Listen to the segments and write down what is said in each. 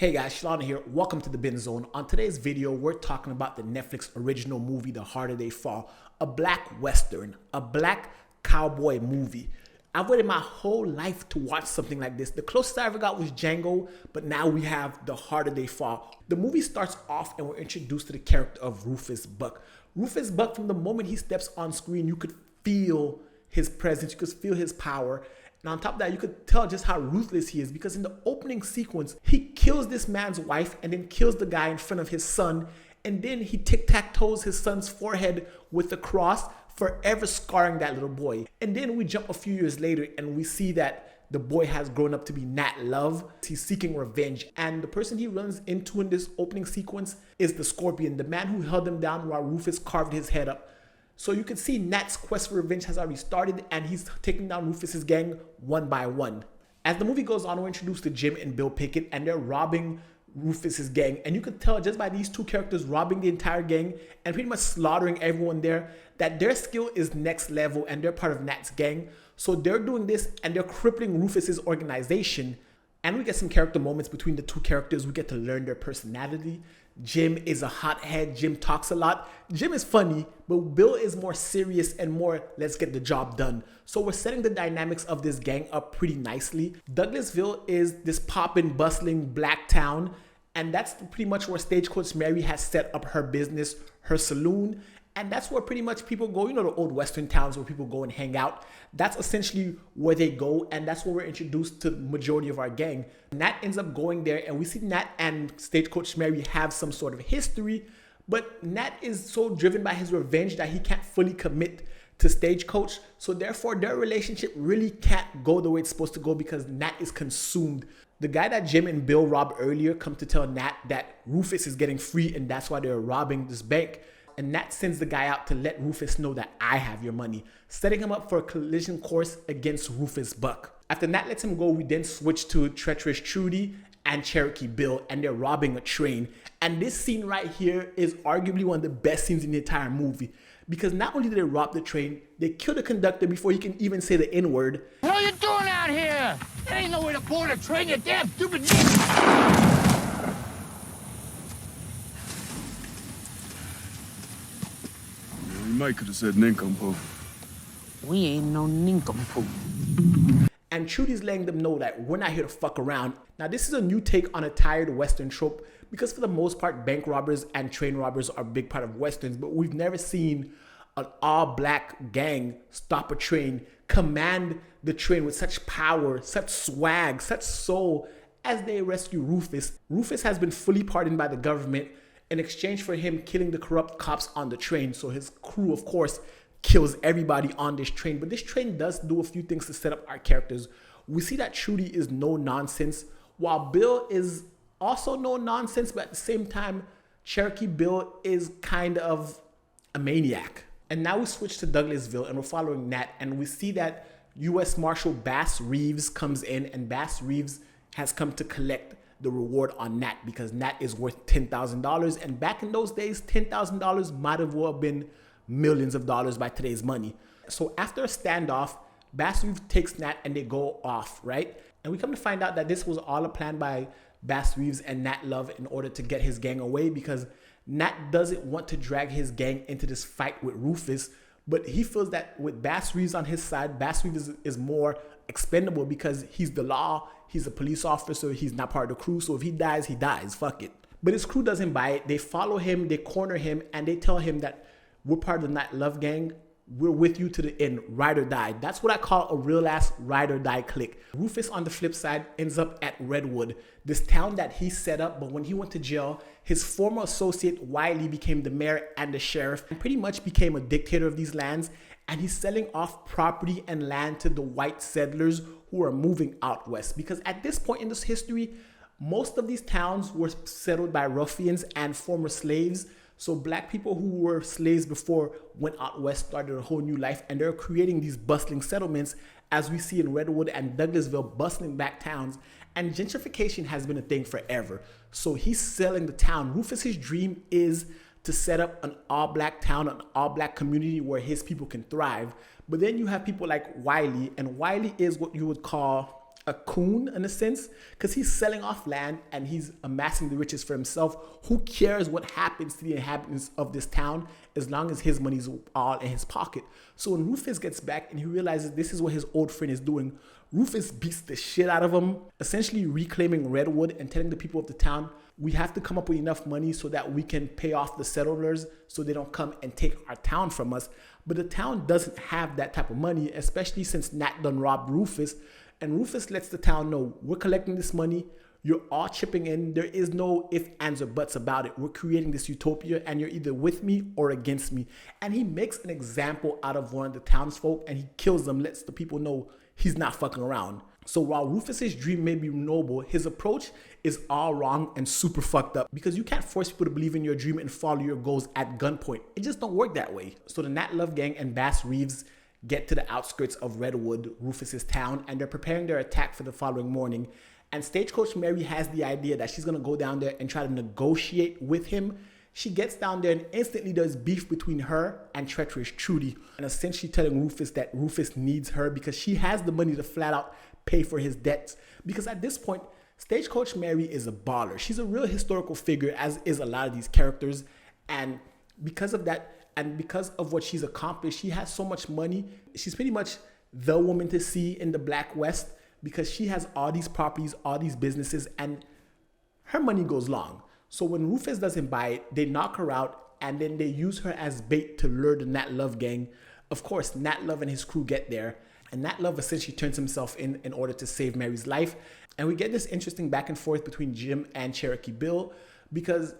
Hey guys, Shalana here. Welcome to the Bin Zone. On today's video, we're talking about the Netflix original movie, The Harder They Fall, a black western, a black cowboy movie. I've waited my whole life to watch something like this. The closest I ever got was Django, but now we have The Harder They Fall. The movie starts off and we're introduced to the character of Rufus Buck. Rufus Buck, from the moment he steps on screen, you could feel his presence, you could feel his power. And on top of that, you could tell just how ruthless he is, because in the opening sequence, he kills this man's wife and then kills the guy in front of his son. And then he tic-tac-toes his son's forehead with the cross, forever scarring that little boy. And then we jump a few years later and we see that the boy has grown up to be Nat Love. He's seeking revenge. And the person he runs into in this opening sequence is the Scorpion, the man who held him down while Rufus carved his head up. So you can see Nat's quest for revenge has already started, and he's taking down Rufus's gang one by one. As the movie goes on, we're introduced to Jim and Bill Pickett, and they're robbing Rufus's gang. And you can tell just by these two characters robbing the entire gang and pretty much slaughtering everyone there that their skill is next level and they're part of Nat's gang. So they're doing this and they're crippling Rufus's organization. And we get some character moments between the two characters. We get to learn their personality. Jim is a hothead. Jim talks a lot. Jim is funny, but Bill is more serious and more, let's get the job done. So we're setting the dynamics of this gang up pretty nicely. Douglasville is this poppin', bustling black town, and that's pretty much where Stagecoach Mary has set up her business, her saloon. And that's where pretty much people go, you know, the old Western towns where people go and hang out. That's essentially where they go, and that's where we're introduced to the majority of our gang. Nat ends up going there, and we see Nat and Stagecoach Mary have some sort of history, but Nat is so driven by his revenge that he can't fully commit to Stagecoach. So therefore, their relationship really can't go the way it's supposed to go because Nat is consumed. The guy that Jim and Bill robbed earlier come to tell Nat that Rufus is getting free, and that's why they're robbing this bank. And Nat sends the guy out to let Rufus know that I have your money, setting him up for a collision course against Rufus Buck. After Nat lets him go, we then switch to Treacherous Trudy and Cherokee Bill, and they're robbing a train. And this scene right here is arguably one of the best scenes in the entire movie, because not only did they rob the train, they kill the conductor before he can even say the N-word. What are you doing out here? There ain't no way to board a train, you damn stupid bitch! You might could have said nincompoop. We ain't no nincompoop. And Trudy's letting them know that we're not here to fuck around. Now, this is a new take on a tired Western trope, because for the most part, bank robbers and train robbers are a big part of Westerns, but we've never seen an all-black gang stop a train, command the train with such power, such swag, such soul as they rescue Rufus. Rufus has been fully pardoned by the government in exchange for him killing the corrupt cops on the train. So his crew, of course, kills everybody on this train. But this train does do a few things to set up our characters. We see that Trudy is no nonsense, while Bill is also no nonsense, but at the same time, Cherokee Bill is kind of a maniac. And now we switch to Douglasville and we're following Nat, and we see that U.S. Marshal Bass Reeves comes in, and Bass Reeves has come to collect the reward on Nat because Nat is worth $10,000, and back in those days, $10,000 might have well been millions of dollars by today's money. So after a standoff, Bass Reeves takes Nat and they go off, right? And we come to find out that this was all a plan by Bass Reeves and Nat Love in order to get his gang away, because Nat doesn't want to drag his gang into this fight with Rufus, but he feels that with Bass Reeves on his side, Bass Reeves is more expendable because he's the law, he's a police officer, he's not part of the crew, so if he dies, fuck it. But his crew doesn't buy it. They follow him, they corner him, and they tell him that we're part of the Nat Love gang, we're with you to the end, ride or die. That's what I call a real ass ride or die clique. Rufus, on the flip side, ends up at Redwood, this town that he set up, but when he went to jail, his former associate Wiley became the mayor and the sheriff and pretty much became a dictator of these lands, and he's selling off property and land to the white settlers who are moving out west. Because at this point in this history, most of these towns were settled by ruffians and former slaves. So black people who were slaves before went out west, started a whole new life, and they're creating these bustling settlements, as we see in Redwood and Douglasville, bustling back towns. And gentrification has been a thing forever. So he's selling the town. Rufus's dream is to set up an all-black town, an all-black community where his people can thrive. But then you have people like Wiley, and Wiley is what you would call a coon in a sense, because he's selling off land and he's amassing the riches for himself. Who cares what happens to the inhabitants of this town as long as his money's all in his pocket? So when Rufus gets back and he realizes this is what his old friend is doing, Rufus beats the shit out of him, essentially reclaiming Redwood and telling the people of the town, we have to come up with enough money so that we can pay off the settlers so they don't come and take our town from us. But the town doesn't have that type of money, especially since Nat done robbed Rufus. And Rufus lets the town know, we're collecting this money, you're all chipping in, there is no ifs, ands, or buts about it. We're creating this utopia and you're either with me or against me. And he makes an example out of one of the townsfolk and he kills them, lets the people know he's not fucking around. So while Rufus's dream may be noble, his approach is all wrong and super fucked up, because you can't force people to believe in your dream and follow your goals at gunpoint. It just don't work that way. So the Nat Love gang and Bass Reeves get to the outskirts of Redwood, Rufus's town, and they're preparing their attack for the following morning. And Stagecoach Mary has the idea that she's gonna go down there and try to negotiate with him. She gets down there and instantly there's beef between her and treacherous Trudy, and essentially telling Rufus that Rufus needs her because she has the money to flat out pay for his debts. Because at this point, Stagecoach Mary is a baller. She's a real historical figure, as is a lot of these characters. And because of that, and because of what she's accomplished, she has so much money. She's pretty much the woman to see in the Black West, because she has all these properties, all these businesses, and her money goes long. So when Rufus doesn't buy it, they knock her out, and then they use her as bait to lure the Nat Love gang. Of course, Nat Love and his crew get there, and Nat Love essentially turns himself in order to save Mary's life. And we get this interesting back and forth between Jim and Cherokee Bill, because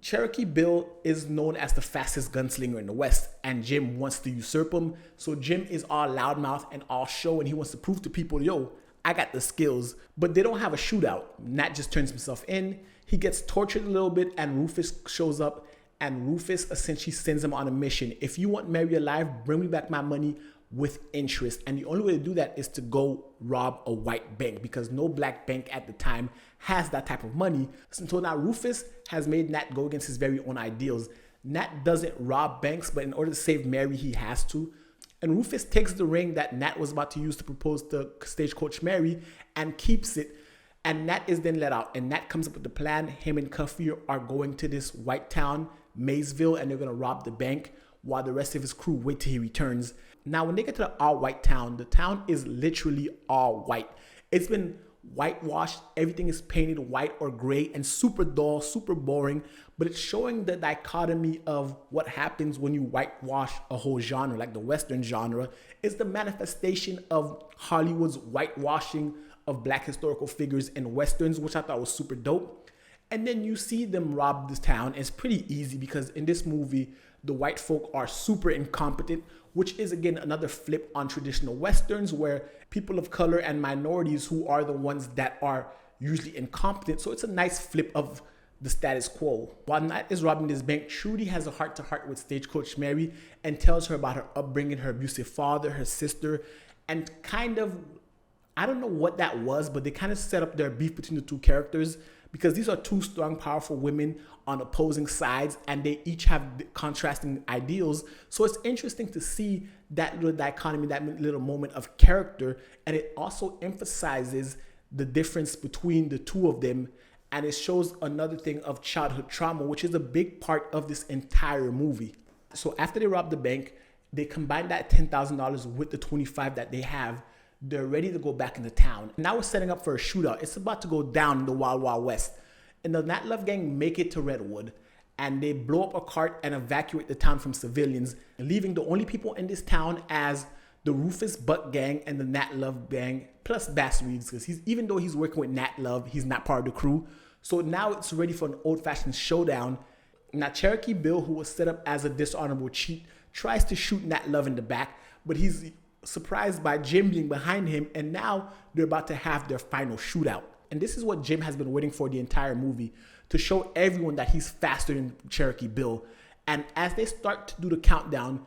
Cherokee Bill is known as the fastest gunslinger in the West, and Jim wants to usurp him. So Jim is all loudmouth and all show, and he wants to prove to people, yo, I got the skills. But they don't have a shootout. Nat just turns himself in. He gets tortured a little bit, and Rufus shows up, and Rufus essentially sends him on a mission. If you want Mary alive, bring me back my money with interest. And the only way to do that is to go rob a white bank, because no black bank at the time has that type of money. So now Rufus has made Nat go against his very own ideals. Nat doesn't rob banks, but in order to save Mary, he has to. And Rufus takes the ring that Nat was about to use to propose to Stagecoach Mary and keeps it. And Nat is then let out. And Nat comes up with the plan. Him and Cuffy are going to this white town, Maysville, and they're going to rob the bank while the rest of his crew wait till he returns. Now, when they get to the all-white town, the town is literally all white. It's been whitewashed. Everything is painted white or gray and super dull, super boring. But it's showing the dichotomy of what happens when you whitewash a whole genre, like the Western genre. It's the manifestation of Hollywood's whitewashing of black historical figures in Westerns, which I thought was super dope. And then you see them rob this town. It's pretty easy because in this movie, the white folk are super incompetent, which is again another flip on traditional Westerns where people of color and minorities who are the ones that are usually incompetent. So it's a nice flip of the status quo. While Nat is robbing this bank, Trudy has a heart-to-heart with Stagecoach Mary and tells her about her upbringing, her abusive father, her sister, and kind of, I don't know what that was, but they kind of set up their beef between the two characters, because these are two strong, powerful women on opposing sides, and they each have contrasting ideals. So it's interesting to see that little dichotomy, that little moment of character, and it also emphasizes the difference between the two of them, and it shows another thing of childhood trauma, which is a big part of this entire movie. So after they rob the bank, they combine that $10,000 with the $25,000 that they have. They're ready to go back into town. Now we're setting up for a shootout. It's about to go down in the Wild Wild West. And the Nat Love gang make it to Redwood, and they blow up a cart and evacuate the town from civilians, leaving the only people in this town as the Rufus Buck gang and the Nat Love gang, plus Bass Reeves, because even though he's working with Nat Love, he's not part of the crew. So now it's ready for an old-fashioned showdown. Now Cherokee Bill, who was set up as a dishonorable cheat, tries to shoot Nat Love in the back, but he's surprised by Jim being behind him, and now they're about to have their final shootout. And this is what Jim has been waiting for the entire movie, to show everyone that he's faster than Cherokee Bill. And as they start to do the countdown,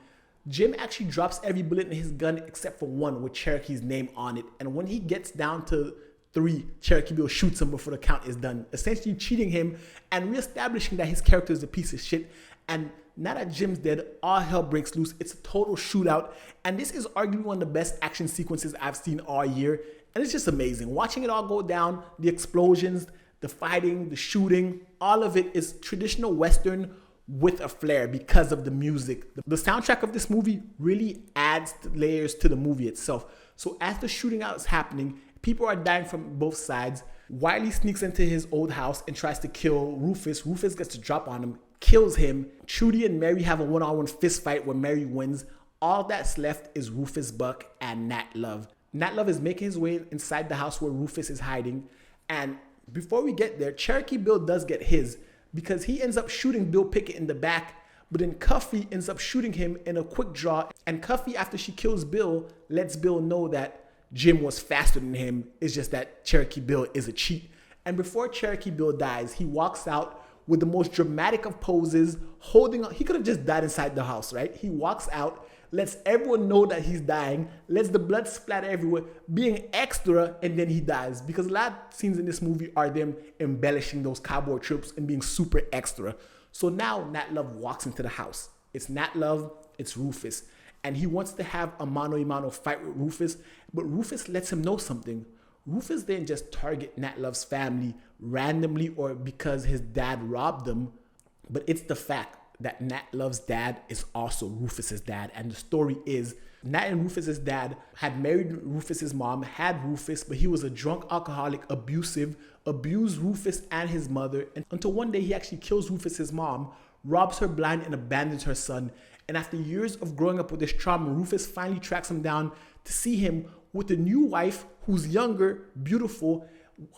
Jim actually drops every bullet in his gun except for one with Cherokee's name on it. And when he gets down to 3, Cherokee Bill shoots him before the count is done, essentially cheating him and reestablishing that his character is a piece of shit. And now that Jim's dead, all hell breaks loose. It's a total shootout. And this is arguably one of the best action sequences I've seen all year. And it's just amazing. Watching it all go down, the explosions, the fighting, the shooting, all of it is traditional Western with a flair because of the music. The soundtrack of this movie really adds layers to the movie itself. So as the shooting out is happening, people are dying from both sides. Wiley sneaks into his old house and tries to kill Rufus. Rufus gets to drop on him, kills him. Trudy and Mary have a one-on-one fist fight where Mary wins. All that's left is Rufus Buck and Nat Love. Nat Love is making his way inside the house where Rufus is hiding. And before we get there, Cherokee Bill does get his because he ends up shooting Bill Pickett in the back. But then Cuffy ends up shooting him in a quick draw. And Cuffy, after she kills Bill, lets Bill know that Jim was faster than him. It's just that Cherokee Bill is a cheat. And before Cherokee Bill dies, he walks out with the most dramatic of poses, holding on. He could have just died inside the house, right? He walks out, lets everyone know that he's dying, lets the blood splatter everywhere, being extra, and then he dies. Because a lot of scenes in this movie are them embellishing those cowboy tropes and being super extra. So now Nat Love walks into the house. It's Nat Love, it's Rufus. And he wants to have a mano-a-mano fight with Rufus, but Rufus lets him know something. Rufus didn't just target Nat Love's family randomly or because his dad robbed them, but it's the fact that Nat Love's dad is also Rufus's dad. And the story is Nat and Rufus's dad had married Rufus's mom, had Rufus, but he was a drunk alcoholic, abusive, abused Rufus and his mother, and until one day he actually kills Rufus's mom, robs her blind, and abandons her son. And after years of growing up with this trauma, Rufus finally tracks him down to see him with a new wife who's younger, beautiful,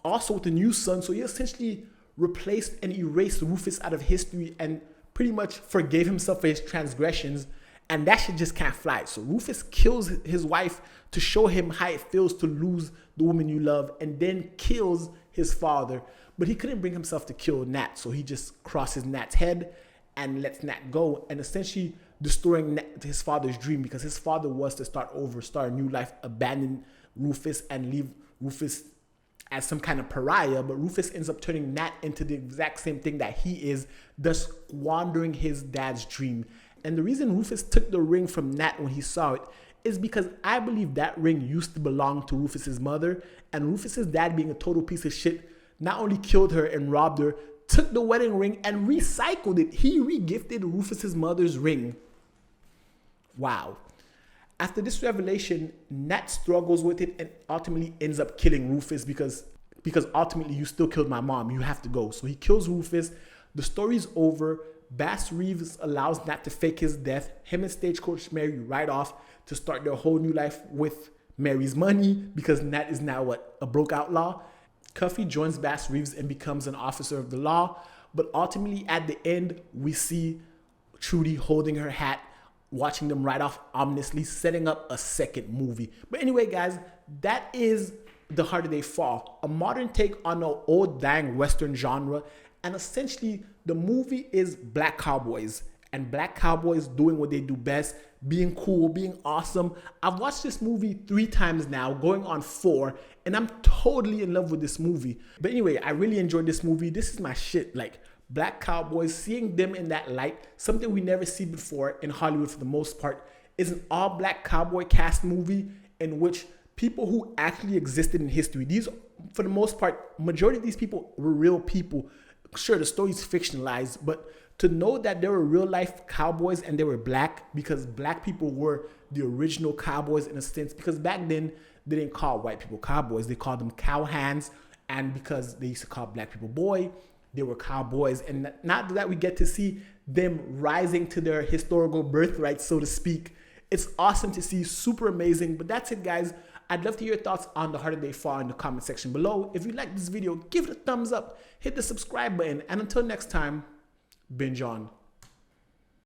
also with a new son. So he essentially replaced and erased Rufus out of history and pretty much forgave himself for his transgressions. And that shit just can't fly. So Rufus kills his wife to show him how it feels to lose the woman you love, and then kills his father. But he couldn't bring himself to kill Nat, so he just crosses Nat's head and lets Nat go, and essentially destroying his father's dream, because his father was to start over, start a new life, abandon Rufus and leave Rufus as some kind of pariah. But Rufus ends up turning Nat into the exact same thing that he is, thus squandering his dad's dream. And the reason Rufus took the ring from Nat when he saw it is because I believe that ring used to belong to Rufus's mother, and Rufus's dad, being a total piece of shit, not only killed her and robbed her, took the wedding ring and recycled it. He regifted Rufus's mother's ring. Wow. After this revelation, Nat struggles with it and ultimately ends up killing Rufus because ultimately you still killed my mom. You have to go. So he kills Rufus. The story's over. Bass Reeves allows Nat to fake his death. Him and Stagecoach Mary ride off to start their whole new life with Mary's money, because Nat is now what? A broke outlaw. Cuffy joins Bass Reeves and becomes an officer of the law. But ultimately at the end, we see Trudy holding her hat, watching them ride off ominously, setting up a second movie. But anyway, guys, that is The Harder They Fall, a modern take on the old dang Western genre. And essentially, the movie is black cowboys, and black cowboys doing what they do best, being cool, being awesome. I've watched this movie 3 times now, going on 4, and I'm totally in love with this movie. But anyway, I really enjoyed this movie. This is my shit. Like, black cowboys, seeing them in that light, something we never see before in Hollywood for the most part, is an all-black cowboy cast movie in which people who actually existed in history, these, for the most part, majority of these people were real people. Sure, the story's fictionalized, but to know that there were real life cowboys and they were black, because black people were the original cowboys in a sense, because back then they didn't call white people cowboys, they called them cowhands, and because they used to call black people boy, they were cowboys. And now that we get to see them rising to their historical birthright, so to speak, it's awesome to see, super amazing. But that's it, guys. I'd love to hear your thoughts on The Harder They Fall in the comment section below. If you like this video, give it a thumbs up, hit the subscribe button, and until next time, binge on.